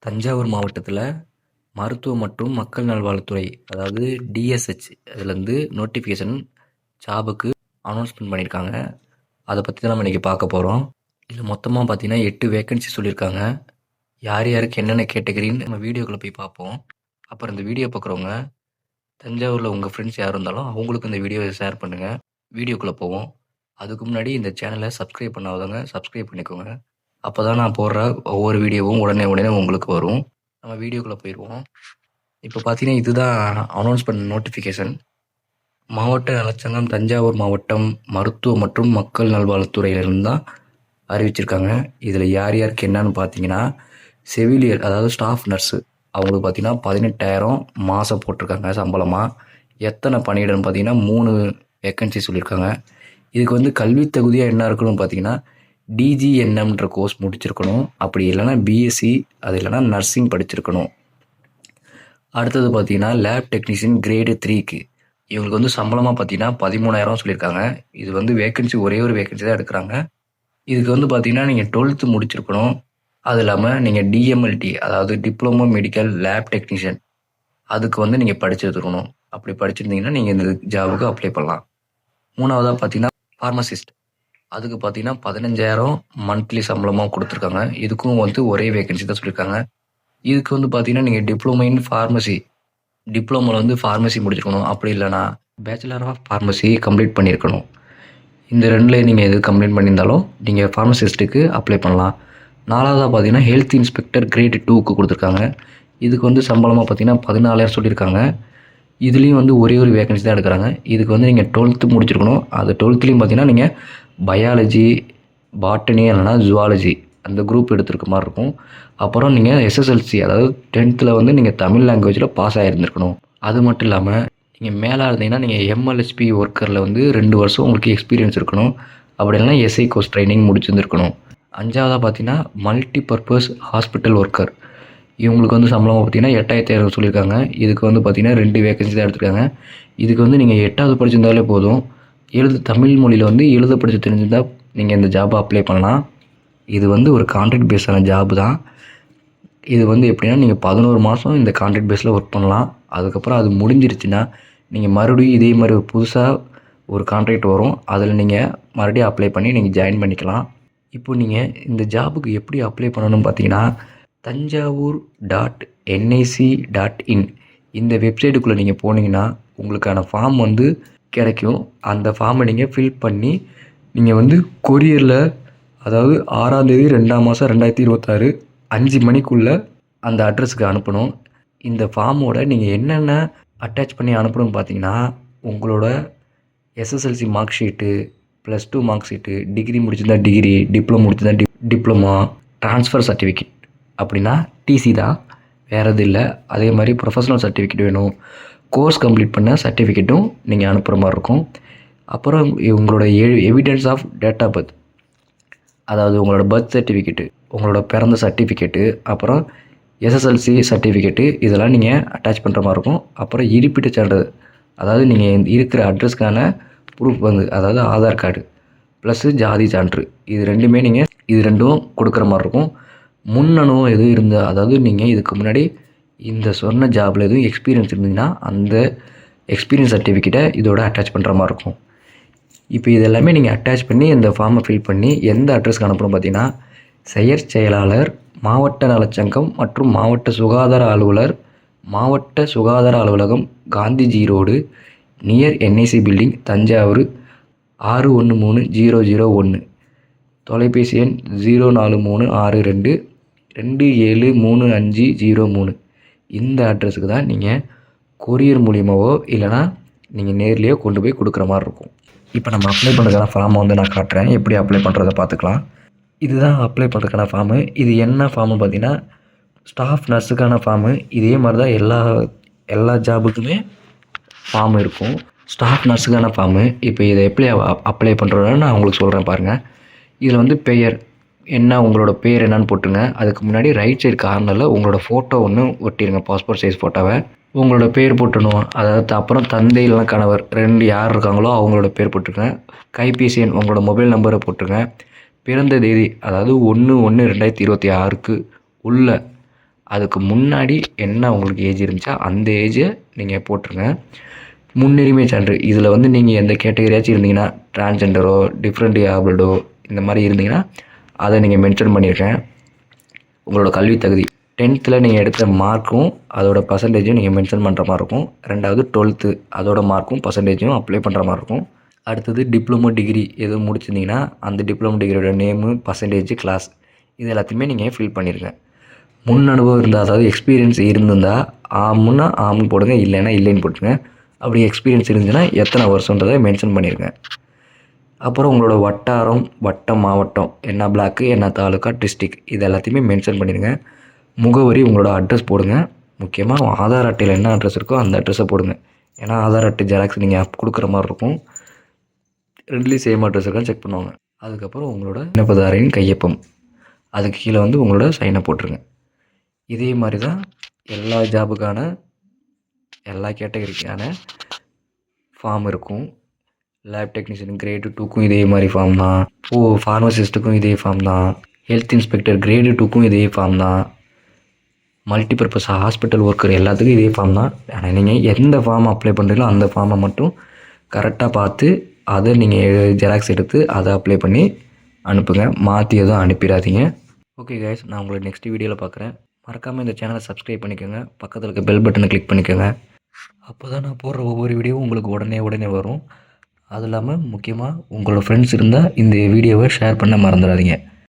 தஞ்சாவூர் மாவட்டத்தில் மருத்துவம் மற்றும் மக்கள் நல்வாழ்வுத்துறை அதாவது டிஎஸ்ஹெச் அதுலேருந்து நோட்டிஃபிகேஷன் ஜாபுக்கு அனௌன்ஸ்மெண்ட் பண்ணியிருக்காங்க. அதை பற்றி தான் நம்ம இன்றைக்கி பார்க்க போகிறோம். இதில் மொத்தமாக பார்த்தீங்கன்னா 8 வேக்கன்சி சொல்லியிருக்காங்க. யார் யாருக்கு என்னென்ன கேட்டகரின்னு நம்ம வீடியோக்குள்ளே போய் பார்ப்போம். அப்புறம் இந்த வீடியோ பார்க்குறவங்க தஞ்சாவூரில் உங்கள் ஃப்ரெண்ட்ஸ் யார் இருந்தாலும் அவங்களுக்கு இந்த வீடியோவை ஷேர் பண்ணுங்கள். வீடியோக்குள்ளே போவோம். அதுக்கு முன்னாடி இந்த சேனலை சப்ஸ்கிரைப் பண்ணாதவங்க சப்ஸ்கிரைப் பண்ணிக்கோங்க. அப்போ தான் நான் போடுற ஒவ்வொரு வீடியோவும் உடனே உங்களுக்கு வரும். நம்ம வீடியோக்குள்ளே போயிடுவோம். இப்போ பார்த்தீங்கன்னா இதுதான் அனௌன்ஸ் பண்ண நோட்டிஃபிகேஷன். மாவட்ட நலச்சங்கம் தஞ்சாவூர் மாவட்டம் மருத்துவ மற்றும் மக்கள் நல்வாழ்வுத்துறையிலிருந்து தான் அறிவிச்சிருக்காங்க. இதில் யார் யாருக்கு என்னன்னு பார்த்தீங்கன்னா செவிலியர் அதாவது ஸ்டாஃப் நர்ஸு அவங்களுக்கு பார்த்தீங்கன்னா 18,000 மாதம் போட்டிருக்காங்க சம்பளமாக. எத்தனை பணியிடம்னு பார்த்தீங்கன்னா 3 வேக்கன்சி சொல்லியிருக்காங்க. இதுக்கு வந்து கல்வி தகுதியாக என்ன இருக்கணும்னு பார்த்தீங்கன்னா டிஜிஎன்எம்ன்ற கோர்ஸ் முடிச்சிருக்கணும். அப்படி இல்லைன்னா பிஎஸ்சி அது இல்லைன்னா நர்சிங் படிச்சிருக்கணும். அடுத்தது பார்த்தீங்கன்னா லேப் டெக்னீஷியன் கிரேடு 3க்கு இவங்களுக்கு வந்து சம்பளமாக பார்த்தீங்கன்னா 13,000 சொல்லியிருக்காங்க. இது வந்து வேக்கன்சி ஒரே ஒரு வேக்கன்சி தான் எடுக்கிறாங்க. இதுக்கு வந்து பார்த்தீங்கன்னா நீங்கள் 12th முடிச்சிருக்கணும். அது இல்லாமல் நீங்கள் டிஎம்எல்டி அதாவது டிப்ளமோ மெடிக்கல் லேப் டெக்னீஷியன் அதுக்கு வந்து நீங்கள் படிச்சிருக்கணும். அப்படி படிச்சிருந்தீங்கன்னா நீங்கள் இந்த ஜாபுக்கு அப்ளை பண்ணலாம். மூணாவதாக பார்த்தீங்கன்னா ஃபார்மசிஸ்ட் அதுக்கு பார்த்தீங்கன்னா 15,000 மந்த்லி சம்பளமாக கொடுத்துருக்காங்க. இதுக்கும் வந்து ஒரே வேகன்சி தான் சொல்லியிருக்காங்க. இதுக்கு வந்து பார்த்தீங்கன்னா நீங்கள் டிப்ளமோ இன் ஃபார்மசி டிப்ளமோவில் வந்து ஃபார்மசி முடிச்சிருக்கணும். அப்படி இல்லைனா பேச்சுலர் ஆஃப் ஃபார்மசி கம்ப்ளீட் பண்ணியிருக்கணும். இந்த ரெண்டில் நீங்கள் எது கம்ப்ளீட் பண்ணியிருந்தாலும் நீங்கள் ஃபார்மசிஸ்ட்டுக்கு அப்ளை பண்ணலாம். நாலாவதாக பார்த்தீங்கன்னா ஹெல்த் இன்ஸ்பெக்டர் கிரேட் 2க்கு கொடுத்துருக்காங்க. இதுக்கு வந்து சம்பளமாக பார்த்தீங்கன்னா 14,000 சொல்லியிருக்காங்க. இதுலேயும் வந்து ஒரே ஒரு வேகன்சி தான் எடுக்கிறாங்க. இதுக்கு வந்து நீங்கள் 12th முடிச்சிருக்கணும். அது 12thலையும் பார்த்தீங்கன்னா நீங்கள் பயாலஜி பாட்டனி இல்லைனா ஜுவாலஜி அந்த குரூப் எடுத்துருக்க மாதிரி இருக்கும். அப்புறம் நீங்கள் எஸ்எஸ்எல்சி அதாவது 10th வந்து நீங்கள் தமிழ் லாங்குவேஜில் பாஸ் ஆகிருந்துருக்கணும். அது மட்டும் இல்லாமல் நீங்கள் மேலே இருந்தீங்கன்னா நீங்கள் எம்எல்எஸ்பி ஒர்க்கரில் வந்து 2 வருஷம் உங்களுக்கு எக்ஸ்பீரியன்ஸ் இருக்கணும். அப்படி இல்லைனா எஸ்ஐ கோர்ஸ் ட்ரைனிங் முடிச்சிருந்துருக்கணும். அஞ்சாவதாக பார்த்தீங்கன்னா மல்டி பர்பஸ் ஹாஸ்பிட்டல் ஒர்க்கர் இவங்களுக்கு வந்து சம்பளமாக பார்த்தீங்கன்னா 8,500 சொல்லியிருக்காங்க. இதுக்கு வந்து பார்த்தீங்கன்னா 2 வேகன்சி தான் எடுத்துருக்காங்க. இதுக்கு வந்து நீங்கள் 8வது படிச்சிருந்தாலே போதும். தமிழ் மொழியில் வந்து எழுத படித்து தெரிஞ்சிருந்தால் நீங்கள் இந்த ஜாபை அப்ளை பண்ணலாம். இது வந்து ஒரு கான்ட்ராக்ட் பேஸான ஜாப் தான். இது வந்து எப்படின்னா நீங்கள் 11 மாதம் இந்த கான்ட்ராக்ட் பேஸில் ஒர்க் பண்ணலாம். அதுக்கப்புறம் அது முடிஞ்சிருச்சுன்னா நீங்கள் மறுபடியும் இதே மாதிரி ஒரு புதுசாக ஒரு கான்ட்ராக்ட் வரும். அதில் நீங்கள் மறுபடியும் அப்ளை பண்ணி நீங்கள் ஜாயின் பண்ணிக்கலாம். இப்போ நீங்கள் இந்த ஜாபுக்கு எப்படி அப்ளை பண்ணணும்னு பார்த்தீங்கன்னா tanjavur.nic.in இந்த வெப்சைட்டுக்குள்ளே நீங்கள் போனீங்கன்னா உங்களுக்கான ஃபார்ம் வந்து கிடைக்கும். அந்த ஃபார்மை நீங்கள் ஃபில் பண்ணி நீங்கள் வந்து கொரியரில் அதாவது 6ஆம் தேதி 2ஆம் மாதம் 2026 5 மணிக்குள்ளே அந்த அட்ரஸுக்கு அனுப்பணும். இந்த ஃபார்மோட நீங்கள் என்னென்ன அட்டாச் பண்ணி அனுப்பணும்னு பார்த்தீங்கன்னா உங்களோட SSLC mark sheet, +2 mark sheet, degree முடிச்சிருந்தா டிகிரி, டிப்ளமோ முடிச்சிருந்தா டிப்ளமா, ட்ரான்ஸ்ஃபர் சர்டிஃபிகேட் அப்படின்னா டிசி தான், வேறு எதுவும் இல்லை. அதே மாதிரி ப்ரொஃபஷனல் சர்டிஃபிகேட் வேணும். கோர்ஸ் கம்ப்ளீட் பண்ண சர்டிஃபிகேட்டும் நீங்கள் அனுப்புகிற மாதிரி இருக்கும். அப்புறம் உங்களோட evidence of date of birth அதாவது உங்களோட பர்த் சர்டிஃபிகேட்டு, உங்களோட பிறந்த சர்டிஃபிகேட்டு, அப்புறம் எஸ்எஸ்எல்சி சர்டிஃபிகேட்டு இதெல்லாம் நீங்கள் அட்டாச் பண்ணுற மாதிரி இருக்கும். அப்புறம் இருப்பிட சான்றிதழ் அதாவது நீங்கள் இருக்கிற அட்ரஸ்க்கான ப்ரூஃப் வந்து அதாவது ஆதார் கார்டு ப்ளஸ்ஸு ஜாதி சான்று இது ரெண்டும் கொடுக்குற மாதிரி இருக்கும். முன் அனுபவம் எதுவும் இருந்தால் அதாவது நீங்கள் இதுக்கு முன்னாடி இந்த சொன்ன ஜாபில் எதுவும் எக்ஸ்பீரியன்ஸ் இருந்தீங்கன்னா அந்த எக்ஸ்பீரியன்ஸ் சர்டிஃபிகேட்டை இதோட அட்டாச் பண்ணுற மாதிரி இருக்கும். இப்போ இதெல்லாமே நீங்கள் அட்டாச் பண்ணி இந்த ஃபார்மை ஃபில் பண்ணி எந்த அட்ரஸ்க்கு அனுப்பணும் பார்த்தீங்கன்னா செயலாளர் மாவட்ட நலச்சங்கம் மற்றும் மாவட்ட சுகாதார அலுவலர் மாவட்ட சுகாதார அலுவலகம் Gandhiji road near NIC building Thanjavur 613001 தொலைபேசி எண் 043622733503 இந்த அட்ரஸுக்கு தான் நீங்கள் கொரியர் மூலியமாவோ இல்லைனா நீங்கள் நேர்லேயோ கொண்டு போய் கொடுக்குற மாதிரி இருக்கும். இப்போ நம்ம அப்ளை பண்ணுறதுக்கான ஃபார்மை வந்து நான் காட்டுறேன். எப்படி அப்ளை பண்ணுறதை பார்த்துக்கலாம். இதுதான் அப்ளை பண்ணுறதுக்கான ஃபார்மு. இது என்ன ஃபார்மு பார்த்தீங்கன்னா ஸ்டாஃப் நர்ஸுக்கான ஃபார்மு. இதே மாதிரி தான் எல்லா ஜாபுக்குமே ஃபார்ம் இருக்கும். ஸ்டாஃப் நர்ஸுக்கான ஃபார்மு. இப்போ இதை எப்படி அப்ளை பண்ணுறோன்னு நான் உங்களுக்கு சொல்கிறேன் பாருங்கள். இதில் வந்து பெயர் என்ன, உங்களோட பேர் என்னன்னு போட்டுங்க. அதுக்கு முன்னாடி ரைட் சைடு கார்னரில் உங்களோட ஃபோட்டோ ஒன்று ஒட்டிடுங்க, பாஸ்போர்ட் சைஸ் ஃபோட்டோவை. உங்களோட பேர் போட்டுணும். அதாவது அப்புறம் தந்தை இல்லைனா கணவர் 2 யார் இருக்காங்களோ அவங்களோட பேர் போட்டுருங்க. கைபேசி எண் உங்களோட மொபைல் நம்பரை போட்டுருங்க. பிறந்த தேதி அதாவது 1/1/2026க்கு உள்ள அதுக்கு முன்னாடி என்ன உங்களுக்கு ஏஜ் இருந்துச்சோ அந்த ஏஜை நீங்கள் போட்டுருங்க. முன்னுரிமை சான்று இதில் வந்து நீங்கள் எந்த கேட்டகரியாச்சும் இருந்தீங்கன்னா, டிரான்ஸ்ஜெண்டரோ, டிஃப்ரெண்ட் ஏபிள்டோ இந்த மாதிரி இருந்தீங்கன்னா அதை நீங்கள் மென்ஷன் பண்ணியிருக்கேன். உங்களோட கல்வி தகுதி 10th நீங்கள் எடுத்த மார்க்கும் அதோட பர்சன்டேஜும் நீங்கள் மென்ஷன் பண்ணுற மாதிரி இருக்கும். 2வது 12th அதோட மார்க்கும் பர்சன்டேஜும் அப்ளை பண்ணுற மாதிரி இருக்கும். அடுத்தது டிப்ளமோ டிகிரி எதுவும் முடிச்சிருந்தீங்கன்னா அந்த டிப்ளமோ டிகிரியோட நேமு, பர்சன்டேஜ், கிளாஸ் இது எல்லாத்தையுமே நீங்கள் ஃபில் பண்ணிடுங்க. முன் அனுபவம் இருந்தால், அதாவது எக்ஸ்பீரியன்ஸ் இருந்திருந்தால் ஆம்னா ஆம்னு போடுங்க, இல்லைன்னா இல்லைன்னு போட்டுருங்க. அப்படி எக்ஸ்பீரியன்ஸ் இருந்துச்சுன்னா எத்தனை வருஷன்றதை மென்ஷன் பண்ணிடுங்க. அப்புறம் உங்களோட வட்டாரம், வட்டம், மாவட்டம், என்ன பிளாக்கு, என்ன தாலுக்கா, டிஸ்ட்ரிக் இது எல்லாத்தையுமே மென்ஷன் பண்ணிடுங்க. முகவரி, உங்களோட அட்ரஸ் போடுங்க. முக்கியமாக ஆதார் அட்டையில் என்ன அட்ரஸ் இருக்கோ அந்த அட்ரஸை போடுங்க. ஏன்னா ஆதார் அட்டை ஜெராக்ஸ் நீங்கள் கொடுக்குற மாதிரி இருக்கும். ரெண்டுலேயும் சேம் அட்ரஸ் இருக்கான்னு செக் பண்ணுவாங்க. அதுக்கப்புறம் உங்களோட விண்ணப்பதாரின் கையொப்பம், அதுக்கு கீழே வந்து உங்களோட சைனை போட்டுருங்க. இதே மாதிரி தான் எல்லா ஜாபுக்கான எல்லா கேட்டகரிக்கான ஃபார்ம் இருக்கும். லேப் டெக்னீஷியன் கிரேடு 2க்கும் இதே மாதிரி ஃபார்ம் தான். ஃபார்மசிஸ்ட்டுக்கும் இதே ஃபார்ம் தான். ஹெல்த் இன்ஸ்பெக்டர் கிரேடு 2க்கும் இதே ஃபார்ம் தான். மல்டிபர்பஸ் ஹாஸ்பிட்டல் ஒர்க்கர் எல்லாத்துக்கும் இதே ஃபார்ம் தான். ஆனால் நீங்கள் எந்த ஃபார்ம் அப்ளை பண்ணுறீங்களோ அந்த ஃபார்மை மட்டும் கரெக்டாக பார்த்து அதை நீங்கள் ஜெராக்ஸ் எடுத்து அதை அப்ளை பண்ணி அனுப்புங்க. மாற்றி எதுவும் அனுப்பிடாதீங்க. ஓகே கைஸ், நான் உங்களை நெக்ஸ்ட் வீடியோவில் பார்க்குறேன். மறக்காமல் இந்த சேனலை சப்ஸ்கிரைப் பண்ணிக்கோங்க. பக்கத்தில் இருக்க பெல் பட்டனை கிளிக் பண்ணிக்கோங்க. அப்போ தான் நான் போடுற ஒவ்வொரு வீடியோவும் உங்களுக்கு உடனே வரும். அது இல்லாமல் முக்கியமாக உங்களோட ஃப்ரெண்ட்ஸ் இருந்தால் இந்த வீடியோவை ஷேர் பண்ண மறந்துடாதீங்க.